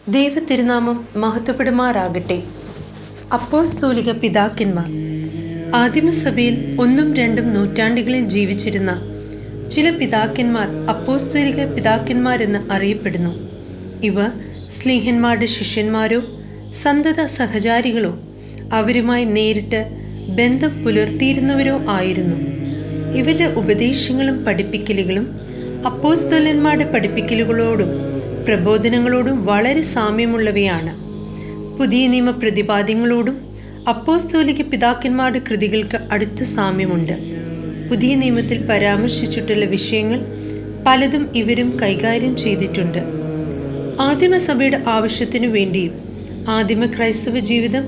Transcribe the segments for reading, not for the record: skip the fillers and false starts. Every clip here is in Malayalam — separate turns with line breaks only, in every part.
ദൈവ തിരുനാമം മഹത്വപ്പെടുമാറാകട്ടെ. അപ്പോസ്തോലിക പിതാക്കന്മാർ. ആദിമസഭയിൽ 1-2 നൂറ്റാണ്ടുകളിൽ ജീവിച്ചിരുന്ന ചില പിതാക്കന്മാർ അപ്പോസ്തോലിക പിതാക്കന്മാരെന്ന് അറിയപ്പെടുന്നു. ഇവർ സ്ലീഹന്മാരുടെ ശിഷ്യന്മാരോ സന്തത സഹചാരികളോ അവരുമായി നേരിട്ട് ബന്ധം പുലർത്തിയിരുന്നവരോ ആയിരുന്നു. ഇവരുടെ ഉപദേശങ്ങളും പഠിപ്പിക്കലുകളും അപ്പോസ്തലന്മാരുടെ പഠിപ്പിക്കലുകളോടും പ്രബോധനങ്ങളോടും വളരെ സാമ്യമുള്ളവയാണ്. പുതിയ നിയമ പ്രതിപാദ്യങ്ങളോടും അപ്പോസ്തോലിക പിതാക്കന്മാരുടെ കൃതികൾക്ക് അടുത്ത സാമ്യമുണ്ട്. പുതിയ നിയമത്തിൽ പരാമർശിച്ചിട്ടുള്ള വിഷയങ്ങൾ പലതും ഇവരും കൈകാര്യം ചെയ്തിട്ടുണ്ട്. ആദിമസഭയുടെ ആവശ്യത്തിനു വേണ്ടിയും ആദിമ ക്രൈസ്തവ ജീവിതം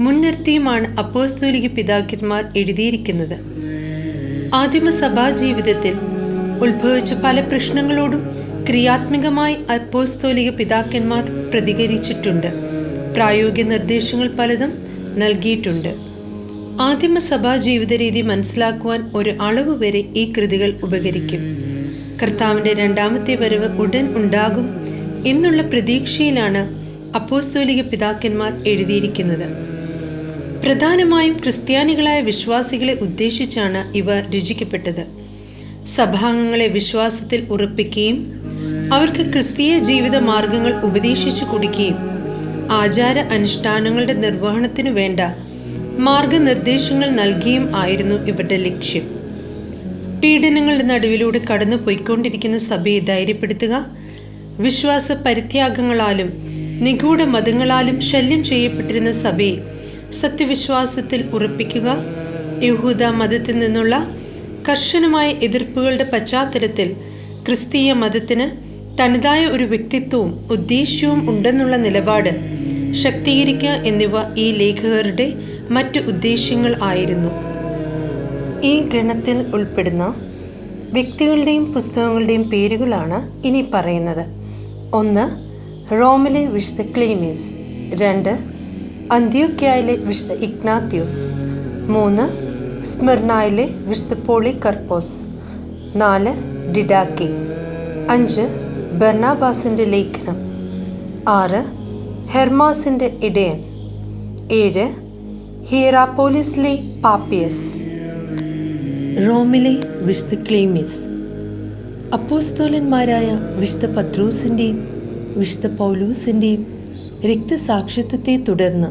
മുൻനിർത്തിയുമാണ് അപ്പോസ്തോലിക പിതാക്കന്മാർ എഴുതിയിരിക്കുന്നത്. ആദിമസഭാ ജീവിതത്തിൽ ഉത്ഭവിച്ച പല പ്രശ്നങ്ങളോടും ക്രിയാത്മകമായി അപ്പോസ്തോലിക പിതാക്കന്മാർ പ്രതികരിച്ചിട്ടുണ്ട്. പ്രായോഗിക നിർദ്ദേശങ്ങൾ പലതും നൽകിയിട്ടുണ്ട്. ആദിമസഭാ ജീവിത രീതി മനസ്സിലാക്കുവാൻ ഒരു അളവ് വരെ ഈ കൃതികൾ ഉപകരിക്കും. കർത്താവിൻ്റെ രണ്ടാമത്തെ വരവ് ഉടൻ ഉണ്ടാകും എന്നുള്ള പ്രതീക്ഷയിലാണ് അപ്പോസ്തോലിക പിതാക്കന്മാർ എഴുതിയിരിക്കുന്നത്. പ്രധാനമായും ക്രിസ്ത്യാനികളായ വിശ്വാസികളെ ഉദ്ദേശിച്ചാണ് ഇവ രചിക്കപ്പെട്ടത്. സഭാംഗങ്ങളെ വിശ്വാസത്തിൽ ഉറപ്പിക്കുകയും അവർക്ക് ക്രിസ്തീയ ജീവിത മാർഗങ്ങൾ ഉപദേശിച്ചു കൊടുക്കുകയും ആചാര അനുഷ്ഠാനങ്ങളുടെ നിർവഹണത്തിനു വേണ്ട മാർഗനിർദ്ദേശങ്ങൾ നൽകിയും ആയിരുന്നു ഇവരുടെ ലക്ഷ്യം. പീഡനങ്ങളുടെ നടുവിലൂടെ കടന്നു പോയിക്കൊണ്ടിരിക്കുന്ന സഭയെ ധൈര്യപ്പെടുത്തുക, വിശ്വാസ പരിത്യാഗങ്ങളാലും നിഗൂഢ മതങ്ങളാലും ശല്യം ചെയ്യപ്പെട്ടിരുന്ന സഭയെ സത്യവിശ്വാസത്തിൽ ഉറപ്പിക്കുക, യഹൂദ മതത്തിൽ നിന്നുള്ള കർശനമായ എതിർപ്പുകളുടെ പശ്ചാത്തലത്തിൽ ക്രിസ്തീയ മതത്തിന് തനതായ ഒരു വ്യക്തിത്വവും ഉദ്ദേശ്യവും ഉണ്ടെന്നുള്ള നിലപാട് ശക്തീകരിക്കുക എന്നിവ ഈ ലേഖകരുടെ മറ്റ് ഉദ്ദേശ്യങ്ങൾ ആയിരുന്നു. ഈ ഗണത്തിൽ ഉൾപ്പെടുന്ന വ്യക്തികളുടെയും പുസ്തകങ്ങളുടെയും പേരുകളാണ് ഇനി പറയുന്നത്. 1. റോമിലെ വിശുദ്ധ ക്ലീമീസ്. 2. അന്ത്യോക്യയിലെ വിശുദ്ധ ഇഗ്നാത്യോസ്. 3. സ്മിർനായിലെ വിശുദ്ധ പോളികർപ്പോസ്. 4. ഡിഡാക്കെ. 5. ബർണാബാസിൻ്റെ ലേഖനം. 6. ഹെർമാസിൻ്റെ ഇടയൻ. 7. ഹിയറാപ്പോലിസിലെ പാപ്പിയസ്. റോമിലെ വിശുദ്ധ ക്ലീമീസ്. അപ്പോസ്തോലന്മാരായ വിശുദ്ധ പത്രോസിൻ്റെയും വിശുദ്ധ പൗലൂസിൻ്റെയും രക്തസാക്ഷിത്വത്തെ തുടർന്ന്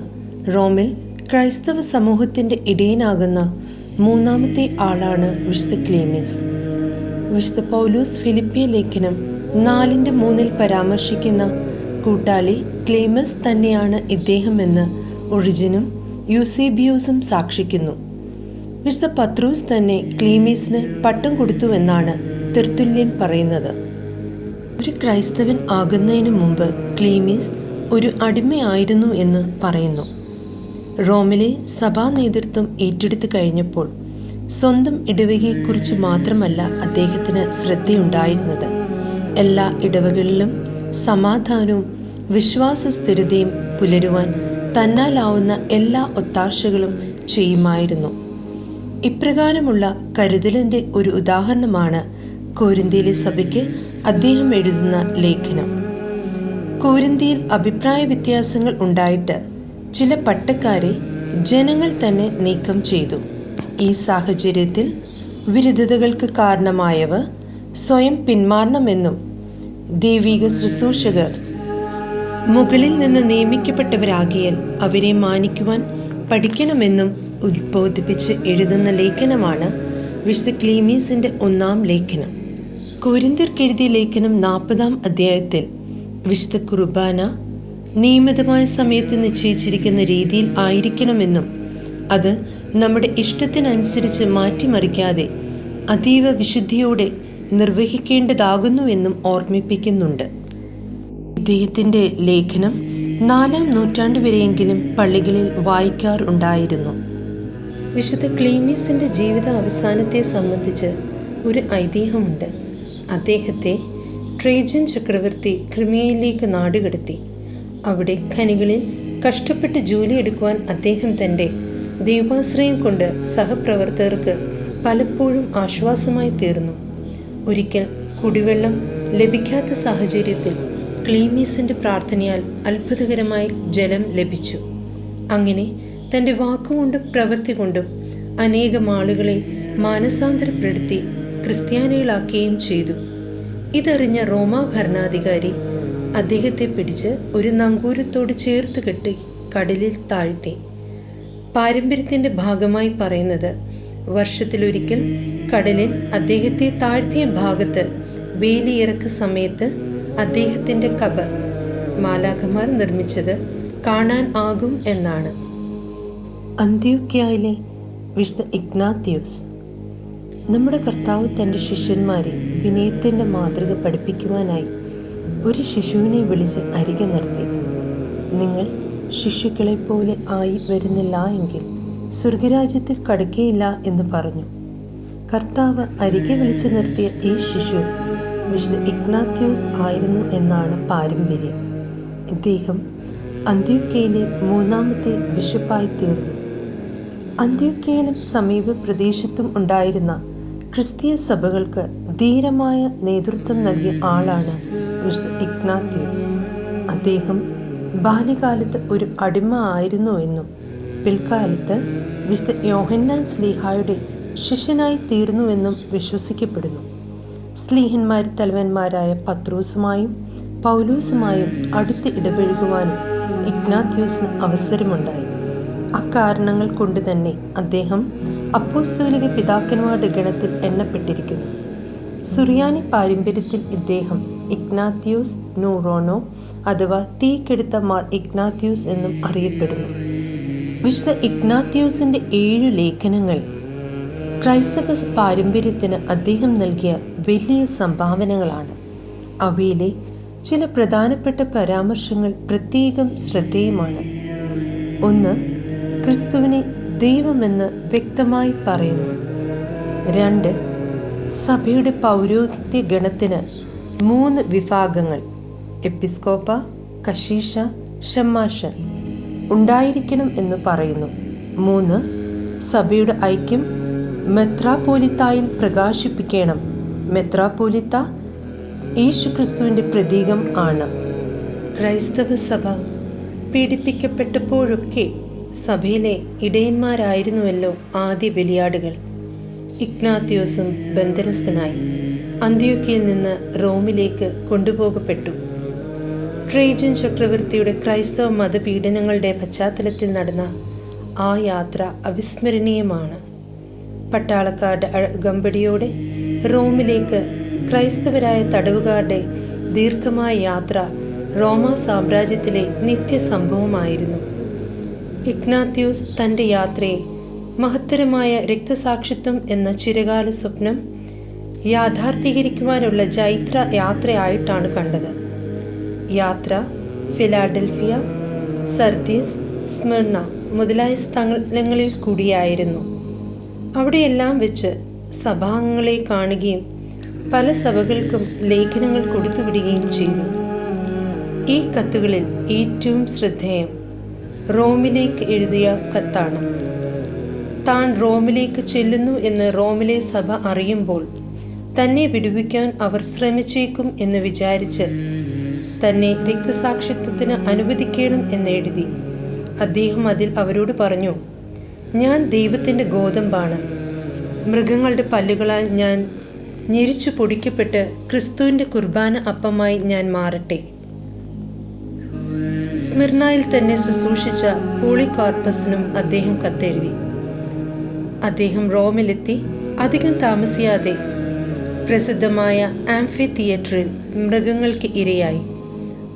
റോമിൽ ക്രൈസ്തവ സമൂഹത്തിൻ്റെ ഇടയനാകുന്ന മൂന്നാമത്തെ ആളാണ് വിശുദ്ധ ക്ലീമീസ്. വിശുദ്ധ പൗലൂസ് ഫിലിപ്പിയ ലേഖനം 4:3 പരാമർശിക്കുന്ന കൂട്ടാളി ക്ലീമസ് തന്നെയാണ് ഇദ്ദേഹമെന്ന് ഒറിജിനും യൂസേബിയൂസും സാക്ഷിക്കുന്നു. വിശുദ്ധ പത്രോസ് തന്നെ ക്ലീമീസിന് പട്ടം കൊടുത്തുവെന്നാണ് തെർത്തുല്യൻ പറയുന്നത്. ഒരു ക്രൈസ്തവൻ ആകുന്നതിനു മുമ്പ് ക്ലീമീസ് ഒരു അടിമയായിരുന്നു എന്ന് പറയുന്നു. റോമിലെ സഭാ നേതൃത്വം ഏറ്റെടുത്തു കഴിഞ്ഞപ്പോൾ സ്വന്തം ഇടവകയെക്കുറിച്ച് മാത്രമല്ല അദ്ദേഹത്തിന് ശ്രദ്ധയുണ്ടായിരുന്നത്. എല്ലാ ഇടവകളിലും സമാധാനവും വിശ്വാസസ്ഥിരതയും പുലരുവാൻ തന്നാലാവുന്ന എല്ലാ ഒത്താശകളും ചെയ്യുമായിരുന്നു. ഇപ്രകാരമുള്ള കരുതലിൻ്റെ ഒരു ഉദാഹരണമാണ് കോരിന്ത്യയിലെ സഭയ്ക്ക് അദ്ദേഹം എഴുതുന്ന ലേഖനം. കോരിന്ത്യയിൽ അഭിപ്രായ വ്യത്യാസങ്ങൾ ഉണ്ടായിട്ട് ചില പട്ടക്കാരെ ജനങ്ങൾ തന്നെ നീക്കം ചെയ്തു. ഈ സാഹചര്യത്തിൽ വിരുദ്ധതകൾക്ക് കാരണമായവർ സ്വയം പിന്മാറണമെന്നും ദൈവിക ശുശ്രൂഷകർ മുകളിൽ നിന്ന് നിയമിക്കപ്പെട്ടവരാകിയാൽ അവരെ മാനിക്കുവാൻ പഠിക്കണമെന്നും ഉദ്ബോധിപ്പിച്ച് എഴുതുന്ന ലേഖനമാണ് വിശുദ്ധ ക്ലീമീസിൻ്റെ 1-ാം ലേഖനം. കൊരിന്ത്യർക്കെഴുതിയ ലേഖനം 40-ാം അധ്യായത്തിൽ വിശുദ്ധ കുർബാന നിയമിതമായ സമയത്ത് നിശ്ചയിച്ചിരിക്കുന്ന രീതിയിൽ ആയിരിക്കണമെന്നും അത് നമ്മുടെ ഇഷ്ടത്തിനനുസരിച്ച് മാറ്റിമറിക്കാതെ അതീവ വിശുദ്ധിയോടെ നിർവഹിക്കേണ്ടതാകുന്നുവെന്നും ഓർമ്മിപ്പിക്കുന്നുണ്ട്. ഇദ്ദേഹത്തിൻ്റെ ലേഖനം 4-ാം നൂറ്റാണ്ട് വരെയെങ്കിലും പള്ളികളിൽ വായിക്കാറുണ്ടായിരുന്നു. വിശുദ്ധ ക്ലീമീസിൻ്റെ ജീവിത അവസാനത്തെ സംബന്ധിച്ച് ഒരു ഐതിഹ്യമുണ്ട്. അദ്ദേഹത്തെ ട്രേജൻ ചക്രവർത്തി ക്രിമിയയിലേക്ക് നാടുകടത്തി. അവിടെ ഖനികളിൽ കഷ്ടപ്പെട്ട് ജോലിയെടുക്കുവാൻ അദ്ദേഹം തൻ്റെ ദൈവാശ്രയം കൊണ്ട് സഹപ്രവർത്തകർക്ക് പലപ്പോഴും ആശ്വാസമായി തീർന്നു. ഒരിക്കൽ കുടിവെള്ളം ലഭിക്കാത്ത സാഹചര്യത്തിൽ ക്ലീമീസിന്റെ പ്രാർത്ഥനയാൽ അത്ഭുതകരമായി ജലം ലഭിച്ചു. അങ്ങനെ തന്റെ വാക്കുകൊണ്ടും പ്രവൃത്തി കൊണ്ടും അനേകം ആളുകളെ മാനസാന്തരപ്പെടുത്തി ക്രിസ്ത്യാനികളാക്കുകയും ചെയ്തു. ഇതറിഞ്ഞ റോമാ ഭരണാധികാരി അദ്ദേഹത്തെ പിടിച്ച് ഒരു നങ്കൂരത്തോട് ചേർത്ത് കെട്ടി കടലിൽ താഴ്ത്തി. പാരമ്പര്യത്തിന്റെ ഭാഗമായി പറയുന്നത്, വർഷത്തിലൊരിക്കൽ കടലിൽ അദ്ദേഹത്തെ താഴ്ത്തിയ ഭാഗത്ത് വേലിയിറക്ക സമയത്ത് അദ്ദേഹത്തിന്റെ ഖബർ മാലാഖമാർ നിർമ്മിച്ചത് കാണാൻ ആകും എന്നാണ്. അന്ത്യോക്യയിലെ വിശുദ്ധ ഇഗ്നാത്യൂസ്. നമ്മുടെ കർത്താവ് തൻ്റെ ശിഷ്യന്മാരെ വിനയത്തിൻ്റെ മാതൃക പഠിപ്പിക്കുവാനായി ഒരു ശിശുവിനെ വിളിച്ച് അരികെ നിർത്തി. നിങ്ങൾ ശിശുക്കളെപ്പോലെ ആയി വരുന്നില്ല എങ്കിൽ സ്വർഗരാജ്യത്തിൽ കടക്കുകയില്ല എന്ന് പറഞ്ഞു. കർത്താവ് അരികെ വിളിച്ചു നിർത്തിയ ഈ ശിശു വിശുദ്ധ ഇഗ്നാത്യൂസ് ആയിരുന്നു എന്നാണ് പാരമ്പര്യം. ഇദ്ദേഹം അന്ത്യോക്യയിലെ മൂന്നാമത്തെ ബിഷപ്പായി തീർന്നു. അന്ത്യോക്യയിലും സമീപ പ്രദേശത്തും ഉണ്ടായിരുന്ന ക്രിസ്തീയ സഭകൾക്ക് ധീരമായ നേതൃത്വം നൽകിയ ആളാണ് വിശുദ്ധ ഇഗ്നാത്യൂസ്. അദ്ദേഹം ബാല്യകാലത്ത് ഒരു അടിമ ആയിരുന്നുവെന്നും പിൽക്കാലത്ത് വിശുദ്ധ യോഹന്നാൻ ശ്ലീഹായുടെ ശിഷ്യനായി തീർന്നുവെന്നും വിശ്വസിക്കപ്പെടുന്നു. ശ്ലീഹന്മാർ തലവന്മാരായ പത്രോസുമായും പൗലോസുമായും അടുത്ത് ഇടപഴകുവാനും ഇഗ്നാത്യൂസിന് അവസരമുണ്ടായി. അക്കാരണങ്ങൾ കൊണ്ട് തന്നെ അദ്ദേഹം അപ്പോസ്തോലിക പിതാക്കന്മാരുടെ ഗണത്തിൽ എണ്ണപ്പെട്ടിരിക്കുന്നു. സുറിയാനി പാരമ്പര്യത്തിൽ ഇദ്ദേഹം ഇഗ്നാത്യൂസ് നൂറോനോ അഥവാ തീക്കെടുത്ത മാർ ഇഗ്നാത്യൂസ് എന്നും അറിയപ്പെടുന്നു. വിശുദ്ധ ഇഗ്നാത്യൂസിന്റെ 7 ലേഖനങ്ങൾ ക്രൈസ്തവ പാരമ്പര്യത്തിന് അദ്ദേഹം നൽകിയ വലിയ സംഭാവനകളാണ്. അവയിലെ ചില പ്രധാനപ്പെട്ട പരാമർശങ്ങൾ പ്രത്യേകം ശ്രദ്ധേയമാണ്. 1. ക്രിസ്തുവിനെ ദൈവമെന്ന് വ്യക്തമായി പറയുന്നു. 2. സഭയുടെ പൗരോഹിത്യ ഗണത്തിന് 3 വിഭാഗങ്ങൾ എപ്പിസ്കോപ്പ, കശീഷ, ഷമ്മാശൻ ഉണ്ടായിരിക്കണം എന്ന് പറയുന്നു. 3. സഭയുടെ ഐക്യം മെത്രാപ്പോലിത്തായിൽ പ്രകാശിപ്പിക്കണം. മെത്രാപ്പോലിത്ത യേശുക്രിസ്തുവിന്റെ പ്രതീകം ആണ്. ക്രൈസ്തവ സഭ പീഡിപ്പിക്കപ്പെട്ടപ്പോഴൊക്കെ സഭയിലെ ഇടയന്മാരായിരുന്നുവല്ലോ ആദ്യ ബലിയാടുകൾ. ഇഗ്നാത്യൂസും ബന്ധനസ്ഥനായി അന്ത്യോക്യയിൽ നിന്ന് റോമിലേക്ക് കൊണ്ടുപോകപ്പെട്ടു. ട്രേജൻ ചക്രവർത്തിയുടെ ക്രൈസ്തവ മതപീഡനങ്ങളുടെ പശ്ചാത്തലത്തിൽ നടന്ന ആ യാത്ര അവിസ്മരണീയമാണ്. പട്ടാളക്കാരുടെ അകമ്പടിയോടെ റോമിലേക്ക് ക്രൈസ്തവരായ തടവുകാരുടെ ദീർഘമായ യാത്ര റോമാ സാമ്രാജ്യത്തിലെ നിത്യസംഭവമായിരുന്നു. ഇഗ്നാത്യൂസ് തൻ്റെ യാത്രയെ മഹത്തരമായ രക്തസാക്ഷിത്വം എന്ന ചിരകാല സ്വപ്നം യാഥാർത്ഥീകരിക്കുവാനുള്ള ജൈത്ര യാത്രയായിട്ടാണ് കണ്ടത്. യാത്ര ഫിലാഡൽഫിയ, സർദീസ്, സ്മിർണ മുതലായ സ്ഥലങ്ങളിൽ കൂടിയായിരുന്നു. അവിടെയെല്ലാം വെച്ച് സഭാംഗങ്ങളെ കാണുകയും പല സഭകൾക്കും ലേഖനങ്ങൾ കൊടുത്തുവിടുകയും ചെയ്തു. ഈ കത്തുകളിൽ ഏറ്റവും ശ്രദ്ധേയം റോമിലേക്ക് എഴുതിയ കത്താണ്. താൻ റോമിലേക്ക് ചെല്ലുന്നു എന്ന് റോമിലെ സഭ അറിയുമ്പോൾ തന്നെ വിടുവിക്കാൻ അവർ ശ്രമിച്ചേക്കും എന്ന് വിചാരിച്ച് തന്നെ രക്തസാക്ഷിത്വത്തിന് അനുവദിക്കണം എന്നെഴുതി. അദ്ദേഹം അതിൽ അവരോട് പറഞ്ഞു, ഞാൻ ദൈവത്തിൻ്റെ ഗോതമ്പാണ്. മൃഗങ്ങളുടെ പല്ലുകളാൽ ഞാൻ ഞെരിച്ചു പൊടിക്കപ്പെട്ട് ക്രിസ്തുവിൻ്റെ കുർബാന അപ്പമായി ഞാൻ മാറട്ടെ. സ്മിർനായിൽ തന്നെ ശുശ്രൂഷിച്ച പോളികാർപ്പസിനും അദ്ദേഹം കത്തെഴുതി. അദ്ദേഹം റോമിലെത്തി അധികം താമസിയാതെ പ്രസിദ്ധമായ ആംഫി തിയേറ്ററിൽ മൃഗങ്ങൾക്ക് ഇരയായി.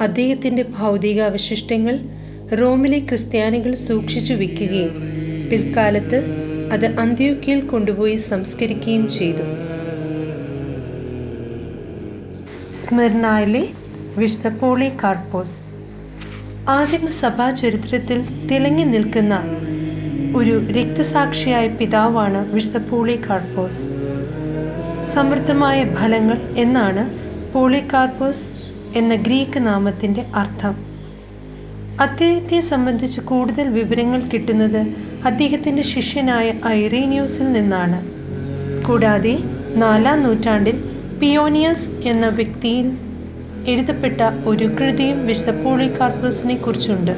അദ്ദേഹത്തിൻ്റെ ഭൗതികാവശിഷ്ടങ്ങൾ റോമിലെ ക്രിസ്ത്യാനികൾ സൂക്ഷിച്ചു വയ്ക്കുകയും പിൽക്കാലത്ത് അത് അന്ത്യോക്യയിൽ കൊണ്ടുപോയി സംസ്കരിക്കുകയും ചെയ്തു. സ്മിർനായിലെ വിശുദ്ധ പോളികാർപ്പോസ് ആദിമസഭാ ചരിത്രത്തിൽ തിളങ്ങി നിൽക്കുന്ന ഒരു രക്തസാക്ഷിയായ പിതാവാണ് വിശുദ്ധ പോളികാർപ്പോസ്. സമൃദ്ധമായ ഫലങ്ങൾ എന്നാണ് പോളികാർപ്പോസ് എന്ന ഗ്രീക്ക് നാമത്തിൻ്റെ അർത്ഥം. അദ്ദേഹത്തെ സംബന്ധിച്ച് കൂടുതൽ വിവരങ്ങൾ കിട്ടുന്നത് അദ്ദേഹത്തിൻ്റെ ശിഷ്യനായ ഐറേനിയോസിൽ നിന്നാണ്. കൂടാതെ 4-ാം നൂറ്റാണ്ടിൽ പിയോനിയസ് എന്ന വ്യക്തിയിൽ എഴുതപ്പെട്ട ഒരു കൃതിയും വിശുദ്ധ പോളികാർപ്പസിനെ കുറിച്ചുണ്ട്.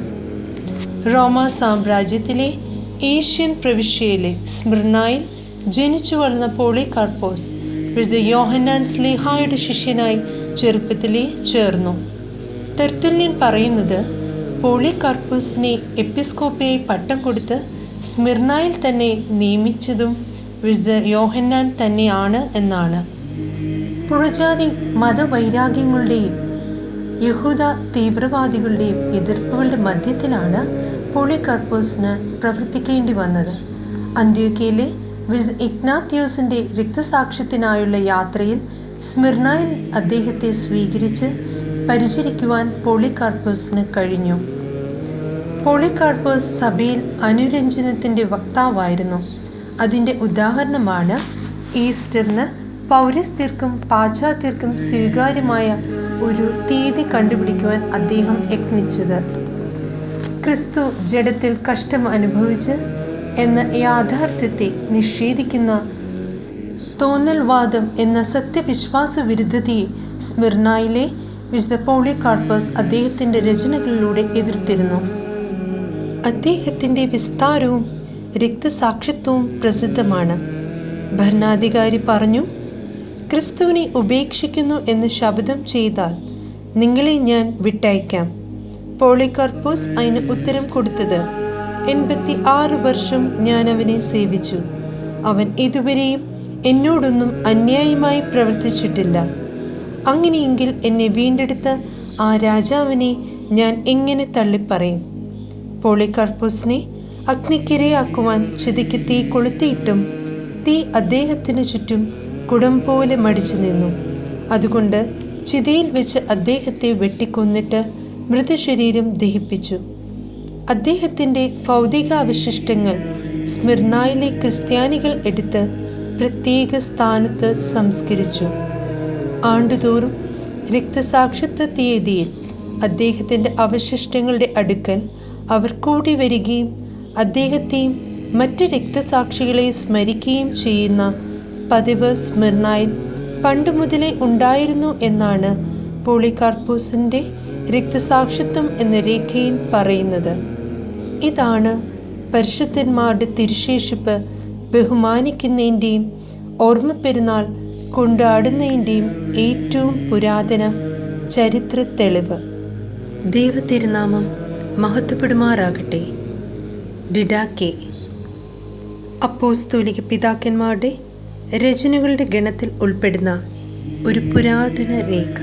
റോമാ സാമ്രാജ്യത്തിലെ ഏഷ്യൻ പ്രവിശ്യയിലെ സ്മിർനായിൽ ജനിച്ചു വളർന്ന പോളികാർപ്പോസ് വിശുദ്ധ യോഹന്നാൻ സ്ലീഹായുടെ ശിഷ്യനായി ചെറുപ്പത്തിലേ ചേർന്നു. തെർത്തുല്യൻ പറയുന്നത് പോളികാർപ്പസിനെ എപ്പിസ്കോപ്പയായി പട്ടം കൊടുത്ത് സ്മിർനായിൽ തന്നെ നിയമിച്ചതും വിശുദ്ധ യോഹന്നാൻ തന്നെയാണ് എന്നാണ്. പുറജാതി മതവൈരാഗ്യങ്ങളുടെയും യഹൂദ തീവ്രവാദികളുടെയും എതിർപ്പുകളുടെ മധ്യത്തിലാണ് പോളികാർപ്പോസിന് പ്രവർത്തിക്കേണ്ടി വന്നത്. അന്ത്യോക്യയിലെ വിശുദ്ധ ഇഗ്നാത്യോസിന്റെ രക്തസാക്ഷ്യത്തിനായുള്ള യാത്രയിൽ സ്മിർനായിൽ അദ്ദേഹത്തെ സ്വീകരിച്ച് പരിചരിക്കുവാൻ പോളികാർപ്പോസിന് കഴിഞ്ഞു. പോളികാർപ്പോസ് സഭയിൽ അനുരഞ്ജനത്തിന്റെ വക്താവായിരുന്നു. അതിന്റെ ഉദാഹരണമാണ് ഈസ്റ്ററിന് പൗരസ്ത്യർക്കും പാശ്ചാത്യർക്കും സ്വീകാര്യമായ ഒരു തീയതി കണ്ടുപിടിക്കുവാൻ അദ്ദേഹം യത്നിച്ചത്. ക്രിസ്തു ജഡത്തിൽ കഷ്ടം അനുഭവിച്ച് എന്ന യാഥാർത്ഥ്യത്തെ നിഷേധിക്കുന്ന തോന്നൽവാദം എന്ന സത്യവിശ്വാസ വിരുദ്ധതയെ സ്മിർനായിലെ വിശുദ്ധ പോളികാർപ്പസ് അദ്ദേഹത്തിന്റെ രചനകളിലൂടെ എതിർത്തിരുന്നു. അദ്ദേഹത്തിന്റെ വിസ്താരവും രക്തസാക്ഷിത്വവും പ്രസിദ്ധമാണ്. ഭരണാധികാരി പറഞ്ഞു, ക്രിസ്തുവിനെ ഉപേക്ഷിക്കുന്നു എന്ന് ശപഥം ചെയ്താൽ നിങ്ങളെ ഞാൻ വിട്ടയക്കാം. പോളികാർപ്പോസ് അതിന് ഉത്തരം കൊടുത്തത്, 86 വർഷം ഞാൻ അവനെ സേവിച്ചു. അവൻ ഇതുവരെയും എന്നോടൊന്നും അന്യായമായി പ്രവർത്തിച്ചിട്ടില്ല. അങ്ങനെയെങ്കിൽ എന്നെ വീണ്ടെടുത്ത ആ രാജാവിനെ ഞാൻ എങ്ങനെ തള്ളിപ്പറയും? പോളികാർപ്പോസിനെ അഗ്നിക്കിരയാക്കുവാൻ ചിതയ്ക്ക് തീ കൊളുത്തിയിട്ടും തീ അദ്ദേഹത്തിന് ചുറ്റും കുടം പോലെ മടിച്ചു നിന്നു. അതുകൊണ്ട് ചിതയിൽ വെച്ച് അദ്ദേഹത്തെ വെട്ടിക്കൊന്നിട്ട് മൃതശരീരം ദഹിപ്പിച്ചു. അദ്ദേഹത്തിന്റെ ഭൗതികാവശിഷ്ടങ്ങൾ സ്മിർനായിലെ ക്രിസ്ത്യാനികൾ എടുത്ത് പ്രത്യേക സ്ഥാനത്ത് സംസ്കരിച്ചു. ആണ്ടുതോറും രക്തസാക്ഷിത്വ തീയതിയിൽ അദ്ദേഹത്തിന്റെ അവശിഷ്ടങ്ങളുടെ അടുക്കൽ അവർ കൂടി വരികയും അദ്ദേഹത്തെയും മറ്റ് രക്തസാക്ഷികളെ സ്മരിക്കുകയും ചെയ്യുന്ന പതിവ് സ്മിർനായിൽ പണ്ടുമുതലേ ഉണ്ടായിരുന്നു എന്നാണ് പോളികാർപ്പോസിന്റെ രക്തസാക്ഷിത്വം എന്ന രേഖയിൽ പറയുന്നത്. ഇതാണ് പരിശുദ്ധന്മാരുടെ തിരുശേഷിപ്പ് ബഹുമാനിക്കുന്നതിൻ്റെയും ഓർമ്മ പെരുന്നാൾ കൊണ്ടാടുന്നതിൻ്റെയും ഏറ്റവും പുരാതന ചരിത്ര തെളിവ്. ദൈവതിരുനാമം മഹത്വപ്പെടുമാറാകട്ടെ. ഡിഡാക്കെ അപ്പോസ്തോലിക പിതാക്കന്മാരുടെ രചനകളുടെ ഗണത്തിൽ ഉൾപ്പെടുന്ന ഒരു പുരാതന രേഖ.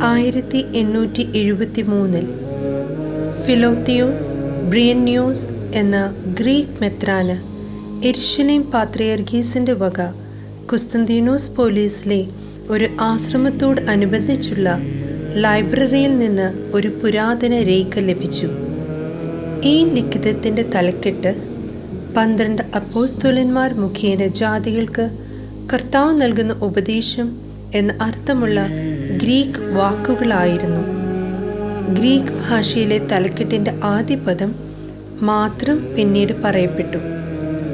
1873 ഫിലോത്തിയോസ് ബ്രിയന്യോസ് എന്ന ഗ്രീക്ക് മെത്രാന് യെരുശലേം പാത്രിയർക്കീസിന്റെ വക കുസ്തന്തീനോസ് പോലീസിലെ ഒരു ആശ്രമത്തോട് അനുബന്ധിച്ചുള്ള ലൈബ്രറിയിൽ നിന്ന് ഒരു പുരാതന രേഖ ലഭിച്ചു. ഈ ലിഖിതത്തിന്റെ തലക്കെട്ട് 12 അപ്പോസ്തലന്മാർ മുഖേന ജാതികൾക്ക് കർത്താവ് നൽകുന്ന ഉപദേശം എന്ന അർത്ഥമുള്ള ഗ്രീക്ക് വാക്കുകളായിരുന്നു. ഗ്രീക്ക് ഭാഷയിലെ തലക്കെട്ടിന്റെ ആദ്യ പദം മാത്രം പിന്നീട് പറയപ്പെട്ടു.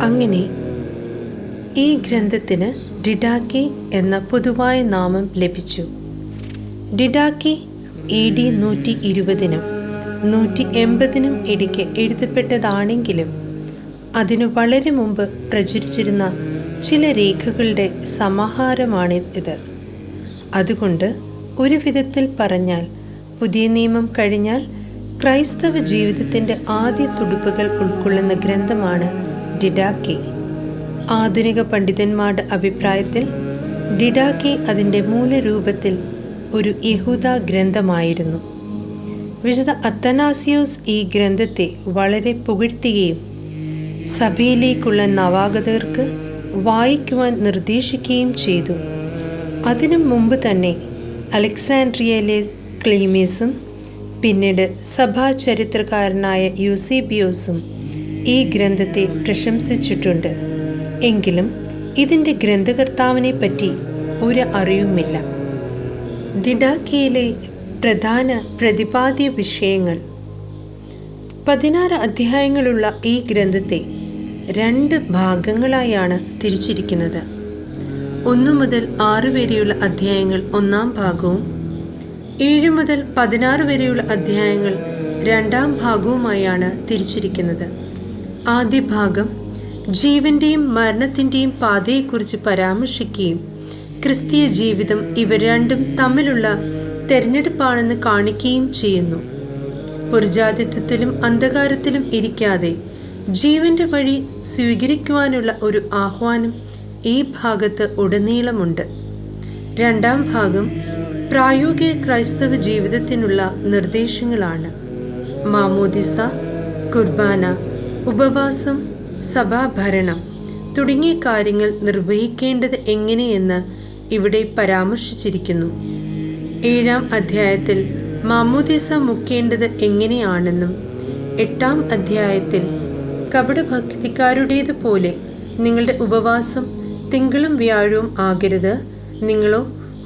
അങ്ങനെ ഈ ഗ്രന്ഥത്തിന് ഡിഡാക്കെ എന്ന പൊതുവായ നാമം ലഭിച്ചു. ഡിഡാക്കെ AD 120-നും 180-നും ഇടയ്ക്ക് എഴുതപ്പെട്ടതാണെങ്കിലും അതിനു വളരെ മുമ്പ് പ്രചരിച്ചിരുന്ന ചില രേഖകളുടെ സമാഹാരമാണ് ഇത്. അതുകൊണ്ട് ഒരു വിധത്തിൽ പറഞ്ഞാൽ പുതിയ നിയമം കഴിഞ്ഞാൽ ക്രൈസ്തവ ജീവിതത്തിന്റെ ആദ്യ തുടുപ്പുകൾ ഉൾക്കൊള്ളുന്ന ഗ്രന്ഥമാണ് ഡിഡാക്കെ. ആധുനിക പണ്ഡിതന്മാരുടെ അഭിപ്രായത്തിൽ ഡിഡാക്കെ അതിൻ്റെ മൂലരൂപത്തിൽ ഒരു യഹൂദ ഗ്രന്ഥമായിരുന്നു. വിശുദ്ധ അത്തനാസിയോസ് ഈ ഗ്രന്ഥത്തെ വളരെ പുകഴ്ത്തുകയും സഭയിലേക്കുള്ള നവാഗതർക്ക് വായിക്കുവാൻ നിർദ്ദേശിക്കുകയും ചെയ്തു. അതിനു മുമ്പ് തന്നെ അലക്സാൻഡ്രിയയിലെ ക്ലീമീസും പിന്നീട് സഭാചരിത്രകാരനായ യൂസേബിയോസും ഈ ഗ്രന്ഥത്തെ പ്രശംസിച്ചിട്ടുണ്ട്. എങ്കിലും ഇതിൻ്റെ ഗ്രന്ഥകർത്താവിനെ പറ്റി ഒരു അറിവുമില്ല. ഡിഡാക്കെയിലെ പ്രധാന പ്രതിപാദ്യ വിഷയങ്ങൾ. 16 അധ്യായങ്ങളുള്ള ഈ ഗ്രന്ഥത്തെ 2 ഭാഗങ്ങളായാണ് തിരിച്ചിരിക്കുന്നത്. 1 മുതൽ 6 വരെയുള്ള അധ്യായങ്ങൾ ഒന്നാം ഭാഗവും 7 മുതൽ 16 വരെയുള്ള അധ്യായങ്ങൾ രണ്ടാം ഭാഗവുമായാണ് തിരിച്ചിരിക്കുന്നത്. ആദ്യ ഭാഗം ജീവന്റെയും മരണത്തിന്റെയും പാതയെക്കുറിച്ച് പരാമർശിക്കുകയും ക്രിസ്തീയ ജീവിതം ഇവ രണ്ടും തമ്മിലുള്ള തെരഞ്ഞെടുപ്പാണെന്ന് കാണിക്കുകയും ചെയ്യുന്നു. പുരുജാതിത്വത്തിലും അന്ധകാരത്തിലും ഇരിക്കാതെ ജീവന്റെ വഴി സ്വീകരിക്കുവാനുള്ള ഒരു ആഹ്വാനം ഈ ഭാഗത്ത് ഉടനീളമുണ്ട്. രണ്ടാം ഭാഗം പ്രായോഗിക ക്രൈസ്തവ ജീവിതത്തിനുള്ള നിർദ്ദേശങ്ങളാണ്. മാമോദിസ, കുർബാന, ഉപവാസം, സഭാഭരണം തുടങ്ങിയ കാര്യങ്ങൾ നിർവഹിക്കേണ്ടത് എങ്ങനെയെന്ന് ഇവിടെ പരാമർശിച്ചിരിക്കുന്നു. 7-ാം അധ്യായത്തിൽ മാമോദിസ മുക്കേണ്ടത് എങ്ങനെയാണെന്നും 8-ാം അധ്യായത്തിൽ കപടഭക്തിക്കാരുടേതുപോലെ നിങ്ങളുടെ ഉപവാസം തിങ്കളും വ്യാഴവും ആകരുത്, നിങ്ങളോ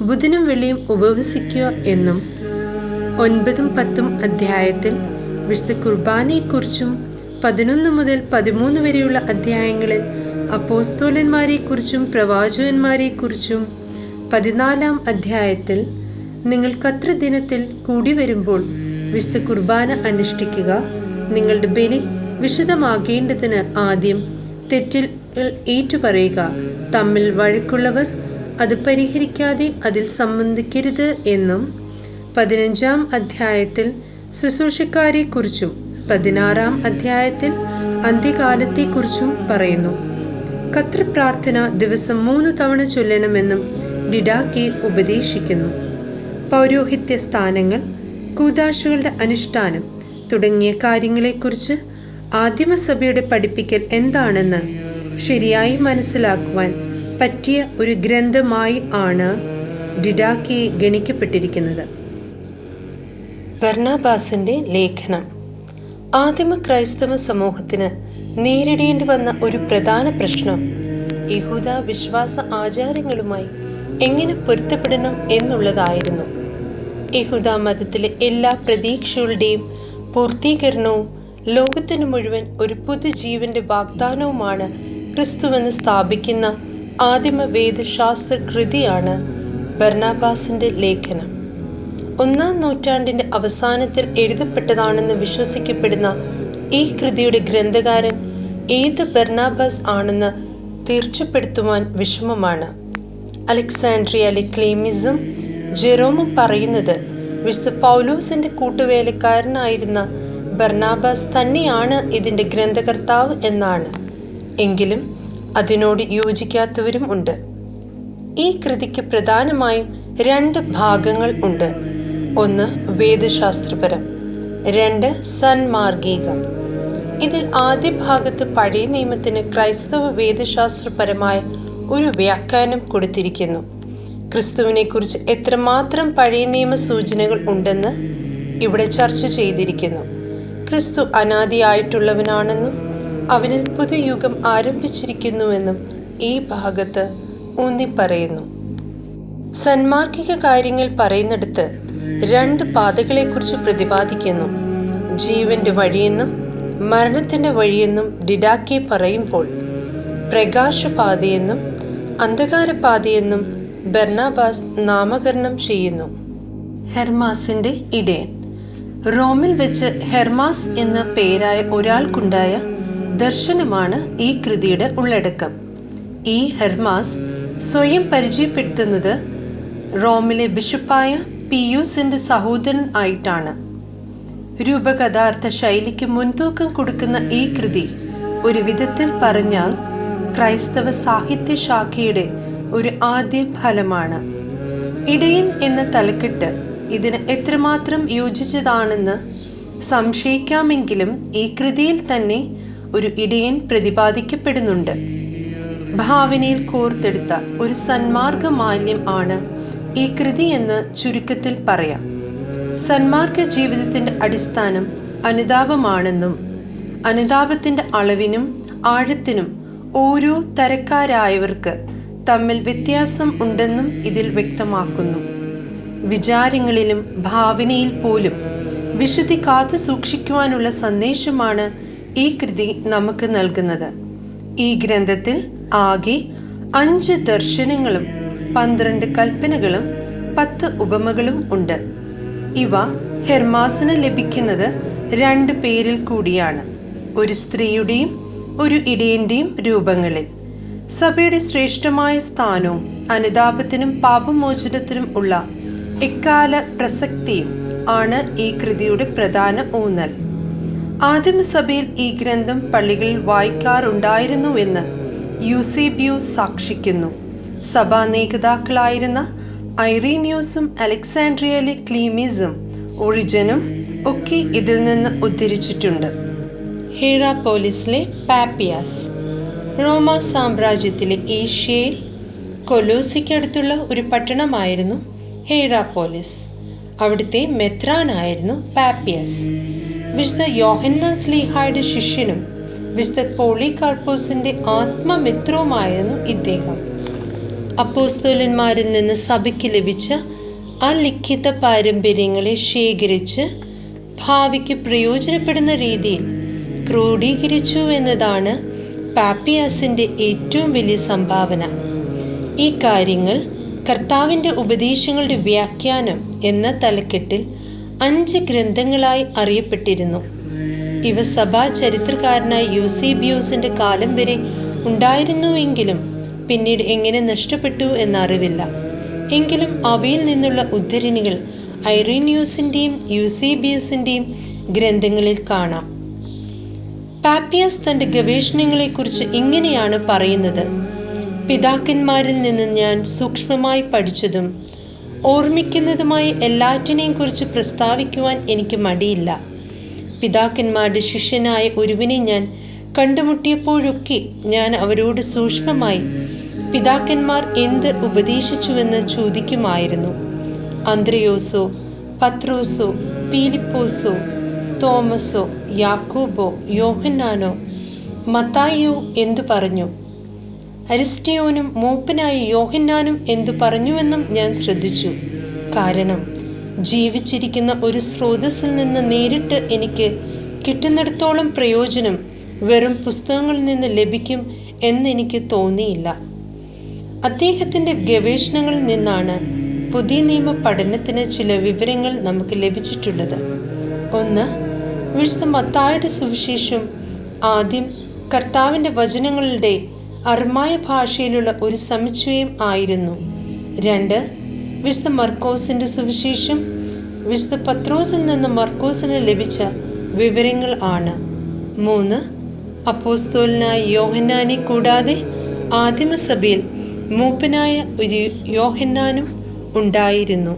ബുധനും വെള്ളിയും ഉപവസിക്കുക എന്നും 9-ഉം 10-ഉം അധ്യായത്തിൽ വിശുദ്ധ കുർബാനയെക്കുറിച്ചും 11 മുതൽ 13 വരെയുള്ള അധ്യായങ്ങളിൽ അപ്പോസ്തോലന്മാരെക്കുറിച്ചും പ്രവാചകന്മാരെക്കുറിച്ചും 14-ാം അധ്യായത്തിൽ നിങ്ങൾ കർത്തൃദിനത്തിൽ കൂടി വരുമ്പോൾ വിശുദ്ധ കുർബാന അനുഷ്ഠിക്കുക, നിങ്ങളുടെ ബലി വിശുദ്ധമാകേണ്ടതിന് ആദ്യം തെറ്റിൽ ഏറ്റുപറയുക, തമ്മിൽ വഴക്കുള്ളവർ അത് പരിഹരിക്കാതെ അതിൽ സംബന്ധിക്കരുത് എന്നും 15-ാം അധ്യായത്തിൽ ശുശ്രൂഷക്കാരെക്കുറിച്ചും 16-ാം അധ്യായത്തിൽ അന്ത്യകാലത്തെക്കുറിച്ചും പറയുന്നു. കർത്തൃപ്രാർത്ഥന ദിവസം 3 തവണ ചൊല്ലണമെന്നും ഡിഡാക്കെ ഉപദേശിക്കുന്നു. പൗരോഹിത്യ സ്ഥാനങ്ങൾ, കൂദാശകളുടെ അനുഷ്ഠാനം തുടങ്ങിയ കാര്യങ്ങളെക്കുറിച്ച് ആദിമസഭയുടെ പഠിപ്പിക്കൽ എന്താണെന്ന് ശരിയായി മനസ്സിലാക്കുവാൻ പറ്റിയ ഒരു ഗ്രന്ഥമായി ആണ് ഡിഡാക്കെ ഗണിക്കപ്പെട്ടിരിക്കുന്നത്. ബർണബാസിന്റെ ലേഖനം ആദിമ ക്രൈസ്തവ സമൂഹത്തിന് നേരിടേണ്ടി വന്ന ഒരു പ്രധാന പ്രശ്നം യഹൂദ വിശ്വാസ ആചാരങ്ങളുമായി എങ്ങനെ പൊരുത്തപ്പെടണം എന്നുള്ളതായിരുന്നു. യഹൂദ മതത്തിലെ എല്ലാ പ്രതീക്ഷകളുടെയും പൂർത്തീകരണവും ലോകത്തിന് മുഴുവൻ ഒരു പുതുജീവന്റെ വാഗ്ദാനവുമാണ് ക്രിസ്തുവെന്ന് സ്ഥാപിക്കുന്ന ആദിമ വേദശാസ്ത്ര കൃതിയാണ് ബർണബാസിന്റെ ലേഖനം. 1-ാം നൂറ്റാണ്ടിന്റെ അവസാനത്തിൽ എഴുതപ്പെട്ടതാണെന്ന് വിശ്വസിക്കപ്പെടുന്ന ഈ കൃതിയുടെ ഗ്രന്ഥകാരൻ ഏത് ബർണബാസ് ആണെന്ന് തീർച്ചപ്പെടുത്തുവാൻ വിഷമമാണ്. അലക്സാൻഡ്രിയയിലെ ക്ലീമിസും ജെറോമും പറയുന്നത് വിശുദ്ധ പൗലോസിന്റെ കൂട്ടുവേലക്കാരനായിരുന്ന ബർണബാസ് തന്നെയാണ് ഇതിന്റെ ഗ്രന്ഥകർത്താവ് എന്നാണ്. എങ്കിലും അതിനോട് യോജിക്കാത്തവരും ഉണ്ട്. ഈ കൃതിക്ക് പ്രധാനമായും 2 ഭാഗങ്ങൾ ഉണ്ട്. 1 വേദശാസ്ത്രപരം, 2 സന്മാർഗികം. ഇതിൽ ആദ്യ ഭാഗത്ത് പഴയ നിയമത്തിന് ക്രൈസ്തവ വേദശാസ്ത്രപരമായ ഒരു വ്യാഖ്യാനം കൊടുത്തിരിക്കുന്നു. ക്രിസ്തുവിനെ കുറിച്ച് എത്രമാത്രം പഴയ നിയമ സൂചനകൾ ഉണ്ടെന്ന് ഇവിടെ ചർച്ച ചെയ്തിരിക്കുന്നു. ക്രിസ്തു അനാദിയായിട്ടുള്ളവനാണെന്നും അവനിൽ പുതുയുഗം ആരംഭിച്ചിരിക്കുന്നുവെന്നും ഈ ഭാഗത്ത് ഊന്നിപ്പറയുന്നു. സന്മാർഗിക കാര്യങ്ങൾ പറയുന്നിടത്ത് 2 പാതകളെക്കുറിച്ച് പ്രതിപാദിക്കുന്നു. ജീവന്റെ വഴിയെന്നും മരണത്തിന്റെ വഴിയെന്നും ഡിഡാക്കെ പറയുമ്പോൾ പ്രകാശപാതയെന്നും അന്ധകാരപാതയെന്നും ബർണബാസ് നാമകരണം ചെയ്യുന്നു. ഹെർമാസിന്റെ ഇടയൻ. റോമിൽ വെച്ച് ഹെർമാസ് എന്ന പേരായ ഒരാൾക്കുണ്ടായ ദർശനമാണ് ഈ കൃതിയുടെ ഉള്ളടക്കം. ഈ ഹെർമാസ് സ്വയം പരിചയപ്പെടുത്തുന്നത് റോമിലെ ബിഷപ്പായ പിയൂസിന്റെ സഹോദരൻ ആയിട്ടാണ്. രൂപകഥാർത്ഥ ശൈലിക്ക് മുൻതൂക്കം കൊടുക്കുന്ന ഈ കൃതി ഒരു വിധത്തിൽ പറഞ്ഞാൽ ക്രൈസ്തവ സാഹിത്യ ശാഖയുടെ ഒരു ആദ്യ ഫലമാണ്. ഇടയൻ എന്ന തലക്കെട്ട് ഇതിന് എത്രമാത്രം യോജിച്ചതാണെന്ന് സംശയിക്കാമെങ്കിലും ഈ കൃതിയിൽ തന്നെ ഒരു ഇടയൻ പ്രതിപാദിക്കപ്പെടുന്നുണ്ട്. ഭാവനയിൽ കോർത്തെടുത്ത ഒരു സന്മാർഗ മാലിന്യം ആണ് ഈ കൃതി എന്ന് ചുരുക്കത്തിൽ പറയാം. സന്മാർഗ ജീവിതത്തിന്റെ അടിസ്ഥാനം അനുതാപമാണെന്നും അനുതാപത്തിന്റെ അളവിനും ആഴത്തിനും ഓരോ തരക്കാരായവർക്ക് തമ്മിൽ വ്യത്യാസം ഉണ്ടെന്നും ഇതിൽ വ്യക്തമാക്കുന്നു. വിചാരങ്ങളിലും ഭാവനയിൽ പോലും വിശുദ്ധി കാത്തു സൂക്ഷിക്കുവാനുള്ള സന്ദേശമാണ് ഈ കൃതി നമുക്ക് നൽകുന്നത്. ഈ ഗ്രന്ഥത്തിൽ ആകെ 5 ദർശനങ്ങളും 12 കൽപ്പനകളും 10 ഉപമകളും ഉണ്ട്. ഇവ ഹെർമാസിന് ലഭിക്കുന്നത് 2 പേരിൽ കൂടിയാണ്, ഒരു സ്ത്രീയുടെയും ഒരു ഇടയന്റെയും രൂപങ്ങളിൽ. സഭയുടെ ശ്രേഷ്ഠമായ സ്ഥാനവും അനുതാപത്തിനും പാപമോചനത്തിനും ഉള്ള എക്കാല പ്രസക്തിയും ആണ് ഈ കൃതിയുടെ പ്രധാന ഊന്നൽ. ആദിമസഭയിൽ ഈ ഗ്രന്ഥം പള്ളികളിൽ വായിക്കാറുണ്ടായിരുന്നുവെന്ന് യൂസേബിയൂസ് സാക്ഷിക്കുന്നു. സഭാ നേതാക്കളായിരുന്ന ഐറീനിയോസും അലക്സാൻഡ്രിയയിലെ ക്ലീമീസും ഒറിജനും ഒക്കെ ഇതിൽ നിന്ന് ഉദ്ധരിച്ചിട്ടുണ്ട്. ഹീറാപോലിസിലെ പാപ്പിയാസ് റോമാ സാമ്രാജ്യത്തിലെ ഏഷ്യയിൽ കൊലോസിക്കടുത്തുള്ള ഒരു പട്ടണമായിരുന്നു ഹീറാപോലിസ്. അവിടുത്തെ മെത്രാനായിരുന്നു പാപ്പിയാസ്. വിശുദ്ധ യോഹന്നാൻ സ്ലീഹായുടെ ശിഷ്യനും വിശുദ്ധ പോളികാർപ്പോസിന്റെ ആത്മമിത്രവുമായിരുന്നു ഇദ്ദേഹം. അപ്പോസ്തലന്മാരിൽ നിന്ന് സഭയ്ക്ക് ലഭിച്ച അലിഖിത പാരമ്പര്യങ്ങളെ ശേഖരിച്ച് ഭാവിക്ക് പ്രയോജനപ്പെടുന്ന രീതിയിൽ ക്രോഡീകരിച്ചു എന്നതാണ് പാപ്പിയാസിന്റെ ഏറ്റവും വലിയ സംഭാവന. ഈ കാര്യങ്ങൾ കർത്താവിന്റെ ഉപദേശങ്ങളുടെ വ്യാഖ്യാനം എന്ന തലക്കെട്ടിൽ 5 ഗ്രന്ഥങ്ങളായി അറിയപ്പെട്ടിരുന്നു. ഇവ സഭാ ചരിത്രകാരനായ യൂസേബിയൂസിന്റെ കാലം വരെ ഉണ്ടായിരുന്നുവെങ്കിലും പിന്നീട് എങ്ങനെ നഷ്ടപ്പെട്ടു എന്നറിവില്ല. എങ്കിലും അവയിൽ നിന്നുള്ള ഉദ്ധരണികൾ ഐറീനിയോസിന്റെയും യൂസേബിയൂസിന്റെയും ഗ്രന്ഥങ്ങളിൽ കാണാം. പാപ്പിയാസ് തന്റെ ഗവേഷണങ്ങളെക്കുറിച്ച് ഇങ്ങനെയാണ് പറയുന്നത്: പിതാക്കന്മാരിൽ നിന്ന് ഞാൻ സൂക്ഷ്മമായി പഠിച്ചതും ഓർമ്മിക്കുന്നതുമായ എല്ലാറ്റിനെയും കുറിച്ച് പ്രസ്താവിക്കുവാൻ എനിക്ക് മടിയില്ല. പിതാക്കന്മാരുടെ ശിഷ്യനായ ഒരുവനെ ഞാൻ കണ്ടുമുട്ടിയപ്പോഴൊക്കെ ഞാൻ അവരോട് സൂക്ഷ്മമായി പിതാക്കന്മാർ എന്ത് ഉപദേശിച്ചുവെന്ന് ചോദിക്കുമായിരുന്നു. അന്ത്രയോസോ, പത്രോസോ, പീലിപ്പോസോ, തോമസോ, യാക്കോബോ, യോഹന്നാനോ, മത്തായിയോ എന്തു പറഞ്ഞു, അരിസ്റ്റയോനും മൂപ്പനായ യോഹന്നാനും എന്തു പറഞ്ഞുവെന്നും ഞാൻ ശ്രദ്ധിച്ചു. കാരണം ജീവിച്ചിരിക്കുന്ന ഒരു സ്രോതസ്സിൽ നിന്ന് നേരിട്ട് എനിക്ക് കിട്ടുന്നിടത്തോളം പ്രയോജനം വെറും പുസ്തകങ്ങളിൽ നിന്ന് ലഭിക്കും എന്നെനിക്ക് തോന്നിയില്ല. അദ്ദേഹത്തിന്റെ ഗവേഷണങ്ങളിൽ നിന്നാണ് പുതിയ നിയമ പഠനത്തിന് ചില വിവരങ്ങൾ നമുക്ക് ലഭിച്ചിട്ടുള്ളത്. 1. വിശുദ്ധ മത്തായിയുടെ സുവിശേഷം ആദ്യം കർത്താവിന്റെ വചനങ്ങളുടെ അർമായ ഭാഷയിലുള്ള ഒരു സമുച്ചയം ആയിരുന്നു. 2. വിശുദ്ധ മർക്കോസിന്റെ സുവിശേഷം വിശുദ്ധ പത്രോസിൽ നിന്ന് മർക്കോസിന് ലഭിച്ച വിവരങ്ങൾ ആണ്. 3. അപ്പോസ്തലനായ യോഹന്നാനെ കൂടാതെ ആദിമസഭയിൽ മൂപ്പനായ ഒരു യോഹന്നാനും ഉണ്ടായിരുന്നു.